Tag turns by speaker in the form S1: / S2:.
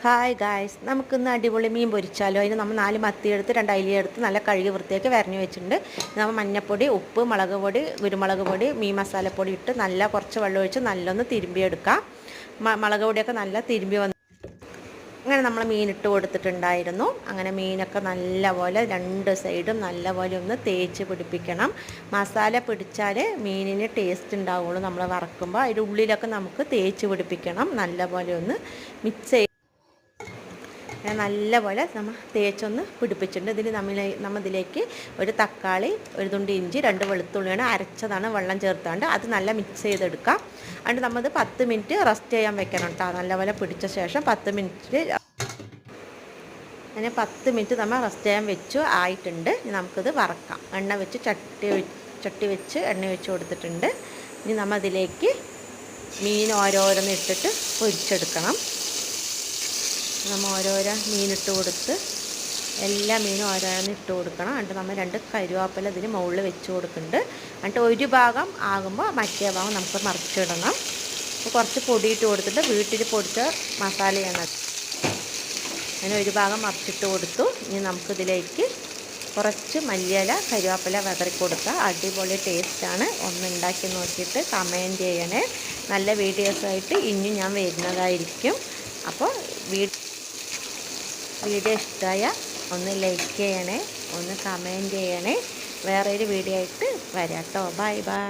S1: Hi guys, നമുക്കിന്ന് അടിപൊളി മീൻ പൊരിച്ചാലോ. അതിന് നമ്മൾ 4 മത്തി എടുത്ത് 2 അയില എടുത്ത് നല്ല കഴുകി വൃത്തിയാക്കി വരഞ്ഞു വെച്ചിട്ടുണ്ട്. നമ്മൾ മഞ്ഞൾപ്പൊടി, ഉപ്പ്, മുളക് പൊടി, കുരുമുളക് പൊടി, മീൻ മസാലപ്പൊടി ഇട്ട് നല്ല കുറച്ച് വെള്ളം ഒഴിച്ച് നല്ലൊന്ന് തിരുമ്പിയെടുക്കാം. മുളക് പൊടിയൊക്കെ നല്ല തിരുമ്പി വന്ന് അങ്ങനെ നമ്മൾ മീനിട്ട് കൊടുത്തിട്ടുണ്ടായിരുന്നു. അങ്ങനെ മീനൊക്കെ നല്ലപോലെ 2 സൈഡും നല്ലപോലെ ഒന്ന് തേച്ച് പിടിപ്പിക്കണം. മസാല പിടിച്ചാൽ മീനിന് ടേസ്റ്റ് ഉണ്ടാവുള്ളൂ. നമ്മൾ വറക്കുമ്പോൾ അതിൻ്റെ ഉള്ളിലൊക്കെ നമുക്ക് തേച്ച് പിടിപ്പിക്കണം. നല്ലപോലെ ഒന്ന് മിക്സ് നല്ലപോലെ നമ്മൾ തേച്ചൊന്ന് പിടിപ്പിച്ചിട്ടുണ്ട്. നമ്മൾ ഇതിലേക്ക് ഒരു തക്കാളി, ഒരു തുണ്ട് ഇഞ്ചി, 2 വെളുത്തുള്ളിയാണ് അരച്ചതാണ് വെള്ളം ചേർത്താണ്ട് അത് നല്ല മിക്സ് ചെയ്തെടുക്കാം. അതുകൊണ്ട് നമ്മത് 10 മിനിറ്റ് റെസ്റ്റ് ചെയ്യാൻ വെക്കണം കേട്ടോ. നല്ലപോലെ പിടിച്ച ശേഷം 10 മിനിറ്റ് അങ്ങനെ 10 മിനിറ്റ് നമ്മൾ റെസ്റ്റ് ചെയ്യാൻ വെച്ചു ആയിട്ടുണ്ട്. നമുക്കിത് വറക്കാം. എണ്ണ വെച്ച് ചട്ടി വെച്ച് എണ്ണ വെച്ച് കൊടുത്തിട്ടുണ്ട്. ഇനി നമ്മൾ അതിലേക്ക് മീൻ ഓരോരോന്ന് ഇട്ടിട്ട് പൊരിച്ചെടുക്കണം. നമ്മൾ ഓരോരോ മീനിട്ട് കൊടുത്ത് എല്ലാ മീനും ഓരോന്ന് ഇട്ട് കൊടുക്കണം. എന്നിട്ട് നമ്മൾ 2 കരുവേപ്പില ഇതിന് മുകളിൽ വെച്ച് കൊടുക്കുന്നുണ്ട്. എന്നിട്ട് ഒരു ഭാഗം ആകുമ്പോൾ മറ്റേ ഭാഗം നമുക്ക് മറിച്ചിടണം. അപ്പോൾ കുറച്ച് പൊടിയിട്ട് കൊടുത്തിട്ട് വീട്ടിൽ പൊടിച്ച മസാലയാണ്. അങ്ങനെ ഒരു ഭാഗം മറിച്ചിട്ട് കൊടുത്തു. ഇനി നമുക്കിതിലേക്ക് കുറച്ച് മല്ലിയില, കരുവേപ്പില വിതറി കൊടുക്കുക. അടിപൊളി ടേസ്റ്റാണ്. ഒന്ന് ഉണ്ടാക്കി നോക്കിയിട്ട് കമൻറ്റ് ചെയ്യണേ. നല്ല വീഡിയോസായിട്ട് ഇനി ഞാൻ വരുന്നതായിരിക്കും. അപ്പോൾ വീഡിയോ ഇഷ്ടമായ ഒന്ന് ലൈക്ക് ചെയ്യണേ, ഒന്ന് കമൻറ്റ് ചെയ്യണേ. വേറൊരു വീഡിയോ ആയിട്ട് വരാം കേട്ടോ. Bye bye.